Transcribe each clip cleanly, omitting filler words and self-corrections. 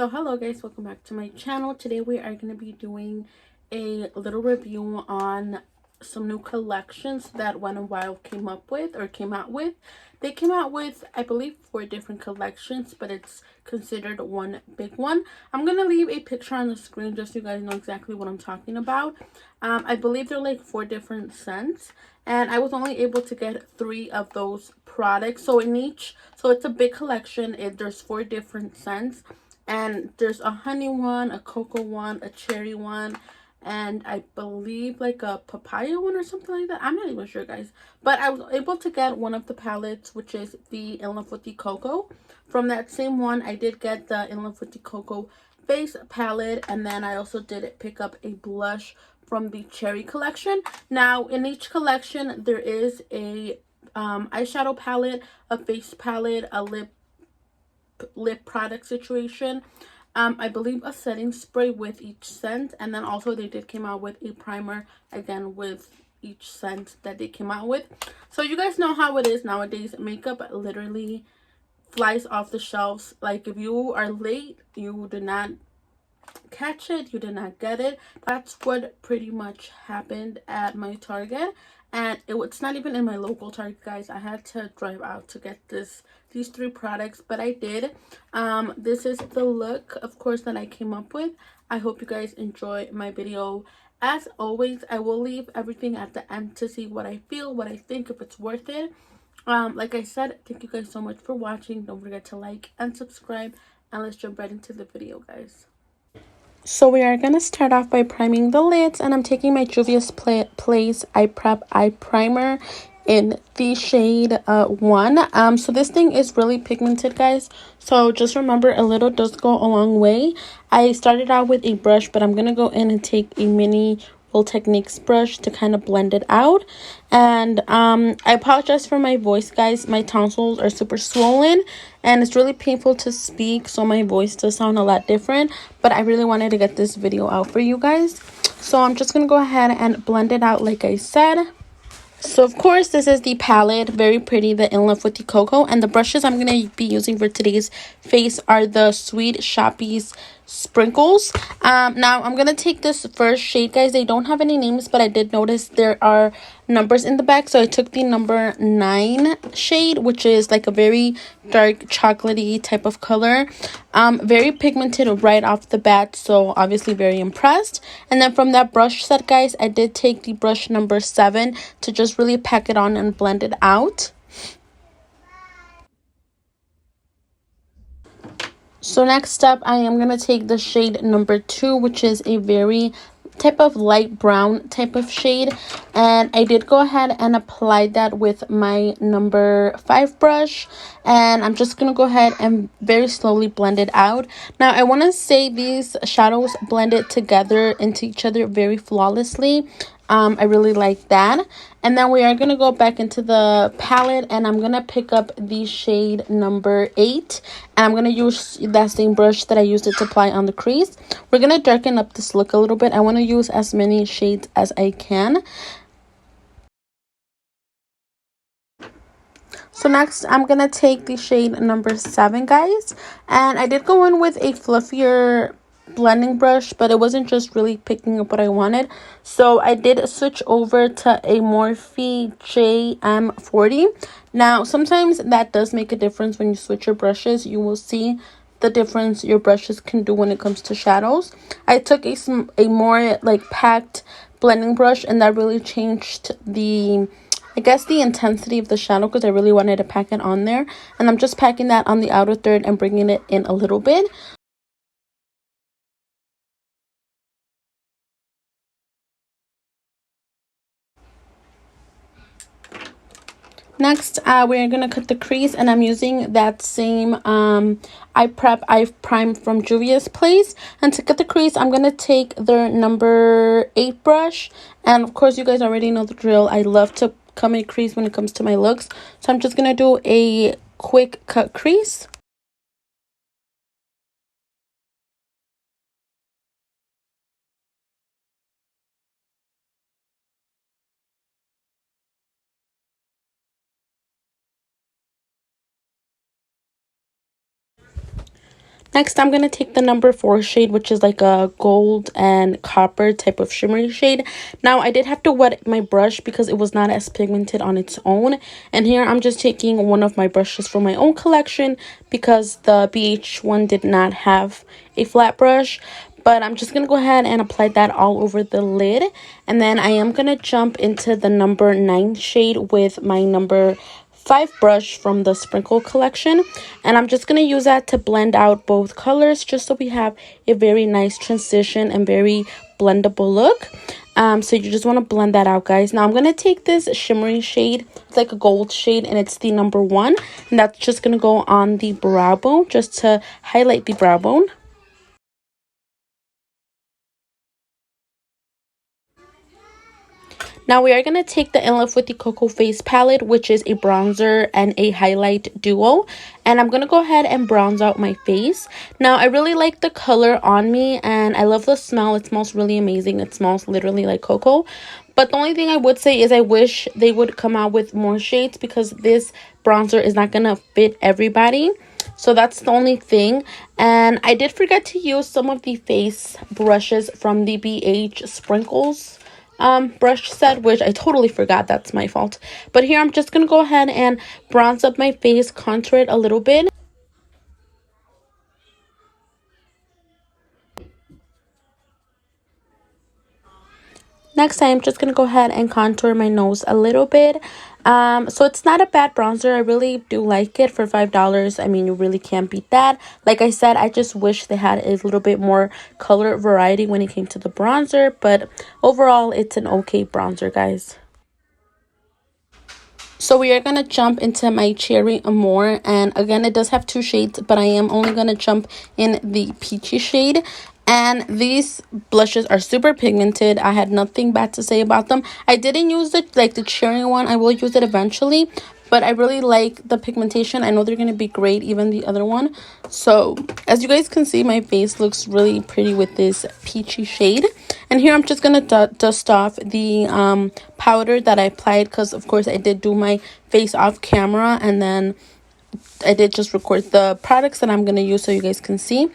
So hello guys, welcome back to my channel. Today we are going to be doing a little review on some new collections that Wet n Wild came out with. They came out with, I believe, 4 different collections, but it's considered one big one. I'm going to leave a picture on the screen just so you guys know exactly what I'm talking about. I believe they're like 4 different scents, and I was only able to get 3 of those products. So it's a big collection. There's 4 different scents, and there's a honey one, a cocoa one, a cherry one, and I believe like a papaya one or something like that. I'm not even sure, guys, but I was able to get one of the palettes, which is the In Love with the Cocoa. From that same one, I did get the In Love with the Cocoa face palette, and then I also did pick up a blush from the cherry collection. Now in each collection there is a eyeshadow palette, a face palette, a lip product situation, I believe a setting spray with each scent, and then also they did came out with a primer again with each scent that they came out with. So you guys know how it is nowadays. Makeup literally flies off the shelves. Like if you are late, you do not catch it, you did not get it. That's what pretty much happened at my Target, and it's not even in my local Target, guys. I had to drive out to get these 3 products, but I did. This is the look, of course, that I came up with. I hope you guys enjoy my video. As always, I will leave everything at the end to see what I feel, what I think, if it's worth it. Like I said, thank you guys so much for watching. Don't forget to like and subscribe, and let's jump right into the video, guys. So we are going to start off by priming the lids, and I'm taking my Juvia's Place Eye Prep Eye Primer in the shade 1. So this thing is really pigmented, guys, so just remember, a little does go a long way. I started out with a brush, but I'm going to go in and take a mini Real Techniques brush to kind of blend it out. And I apologize for my voice, guys. My tonsils are super swollen and it's really painful to speak, so my voice does sound a lot different, but I really wanted to get this video out for you guys. So I'm just gonna go ahead and blend it out like I said. So of course, this is the palette, very pretty, the In Love with the Cocoa, and the brushes I'm going to be using for today's face are the Sweet Shoppies Sprinkles. Now I'm going to take this first shade, guys. They don't have any names, but I did notice there are numbers in the back, so I took the number 9 shade, which is like a very dark chocolatey type of color. Very pigmented right off the bat, so obviously very impressed. And then from that brush set, guys, I did take the brush number 7 to just really pack it on and blend it out. So next up, I am going to take the shade number 2, which is a very type of light brown type of shade, and I did go ahead and apply that with my number 5 brush, and I'm just gonna go ahead and very slowly blend it out. Now I want to say these shadows blended together into each other very flawlessly. I really like that. And then we are going to go back into the palette, and I'm going to pick up the shade number 8. And I'm going to use that same brush that I used it to apply on the crease. We're going to darken up this look a little bit. I want to use as many shades as I can. So next, I'm going to take the shade number 7, guys. And I did go in with a fluffier blending brush, but it wasn't just really picking up what I wanted. So I did switch over to a Morphe JM40. Now, sometimes that does make a difference when you switch your brushes. You will see the difference your brushes can do when it comes to shadows. I took a more like packed blending brush, and that really changed the, I guess, the intensity of the shadow, because I really wanted to pack it on there. And I'm just packing that on the outer third and bringing it in a little bit. Next, we're going to cut the crease, and I'm using that same Eye Prime from Juvia's Place. And to cut the crease, I'm going to take their number 8 brush. And of course, you guys already know the drill. I love to cut my crease when it comes to my looks. So I'm just going to do a quick cut crease. Next, I'm going to take the number 4 shade, which is like a gold and copper type of shimmery shade. Now, I did have to wet my brush because it was not as pigmented on its own. And here, I'm just taking one of my brushes from my own collection because the BH one did not have a flat brush. But I'm just going to go ahead and apply that all over the lid. And then I am going to jump into the number 9 shade with my number 5 brush from the Sprinkle collection, and I'm just going to use that to blend out both colors just so we have a very nice transition and very blendable look. So you just want to blend that out, guys. Now I'm going to take this shimmery shade. It's like a gold shade, and it's the number 1, and that's just going to go on the brow bone just to highlight the brow bone. Now we are going to take the In Love with the Cocoa Face palette, which is a bronzer and a highlight duo. And I'm going to go ahead and bronze out my face. Now I really like the color on me and I love the smell. It smells really amazing. It smells literally like cocoa. But the only thing I would say is I wish they would come out with more shades because this bronzer is not going to fit everybody. So that's the only thing. And I did forget to use some of the face brushes from the BH Sprinkles brush set, which I totally forgot. That's my fault. But here I'm just gonna go ahead and bronze up my face, contour it a little bit. Next, I am just gonna go ahead and contour my nose a little bit. So it's not a bad bronzer. I really do like it for $5. I mean, you really can't beat that. Like I said, I just wish they had a little bit more color variety when it came to the bronzer, but overall it's an okay bronzer, guys. So we are going to jump into my Cherry Amour, and again it does have 2 shades, but I am only going to jump in the peachy shade. And these blushes are super pigmented. I had nothing bad to say about them. I didn't use the cherry one. I will use it eventually, but I really like the pigmentation. I know they're going to be great, even the other one. So as you guys can see, my face looks really pretty with this peachy shade. And here I'm just going to dust off the powder that I applied because, of course, I did do my face off camera. And then I did just record the products that I'm going to use so you guys can see.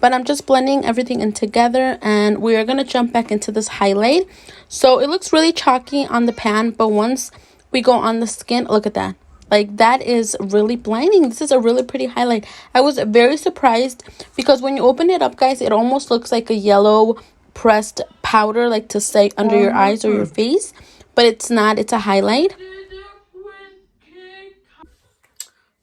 But I'm just blending everything in together, and we are going to jump back into this highlight. So it looks really chalky on the pan, but once we go on the skin, look at that. Like, that is really blinding. This is a really pretty highlight. I was very surprised because when you open it up, guys, it almost looks like a yellow pressed powder, like to stay under your eyes or your face. But it's not. It's a highlight.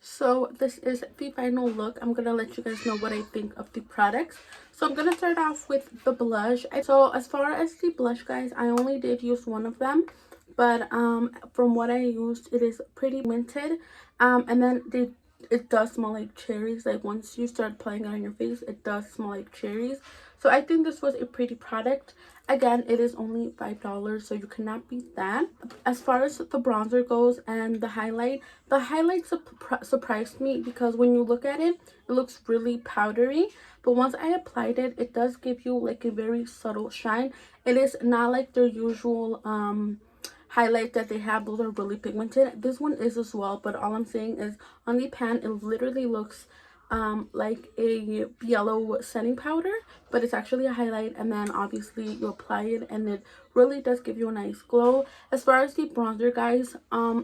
So this is the final look. I'm gonna let you guys know what I think of the products. So I'm gonna start off with the blush. So as far as the blush, guys, I only did use one of them, but from what I used, it is pretty minted. And then it does smell like cherries. Like once you start applying it on your face, it does smell like cherries. So I think this was a pretty product. Again, it is only $5, so you cannot beat that. As far as the bronzer goes and the highlight surprised me because when you look at it, it looks really powdery. But once I applied it, it does give you like a very subtle shine. It is not like their usual highlight that they have. Those are really pigmented. This one is as well, but all I'm saying is on the pan, it literally looks like a yellow setting powder, but it's actually a highlight, and then obviously you apply it and it really does give you a nice glow. As far as the bronzer, guys,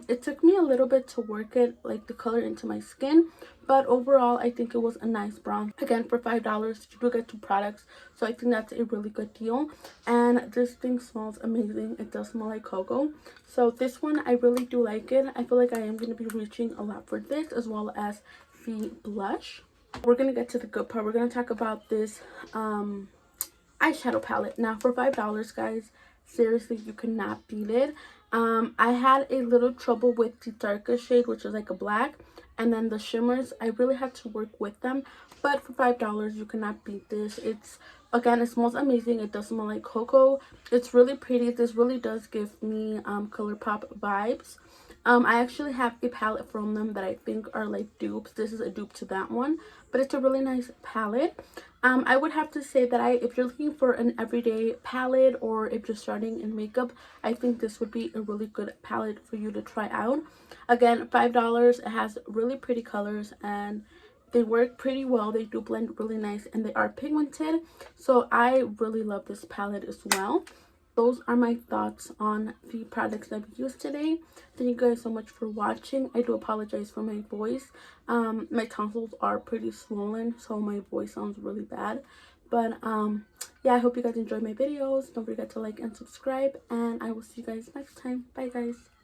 it took me a little bit to work it, like the color, into my skin, but overall I think it was a nice bronze. Again, for $5 you do get 2 products, so I think that's a really good deal. And this thing smells amazing. It does smell like cocoa, so this one I really do like it. I feel like I am going to be reaching a lot for this, as well as the blush. We're gonna get to the good part. We're gonna talk about this eyeshadow palette. Now for $5, guys, seriously, you cannot beat it. I had a little trouble with the darker shade, which is like a black, and then the shimmers, I really had to work with them, but for $5 you cannot beat this. It's, again, it smells amazing. It does smell like cocoa. It's really pretty. This really does give me ColourPop vibes. I actually have a palette from them that I think are like dupes. This is a dupe to that one, but it's a really nice palette. I would have to say that if you're looking for an everyday palette, or if you're starting in makeup, I think this would be a really good palette for you to try out. Again, $5. It has really pretty colors, and They work pretty well. They do blend really nice, and they are pigmented. So I really love this palette as well. Those are my thoughts on the products I've used today. Thank you guys so much for watching. I do apologize for my voice. My tonsils are pretty swollen, so my voice sounds really bad. But yeah, I hope you guys enjoyed my videos. Don't forget to like and subscribe, and I will see you guys next time. Bye guys.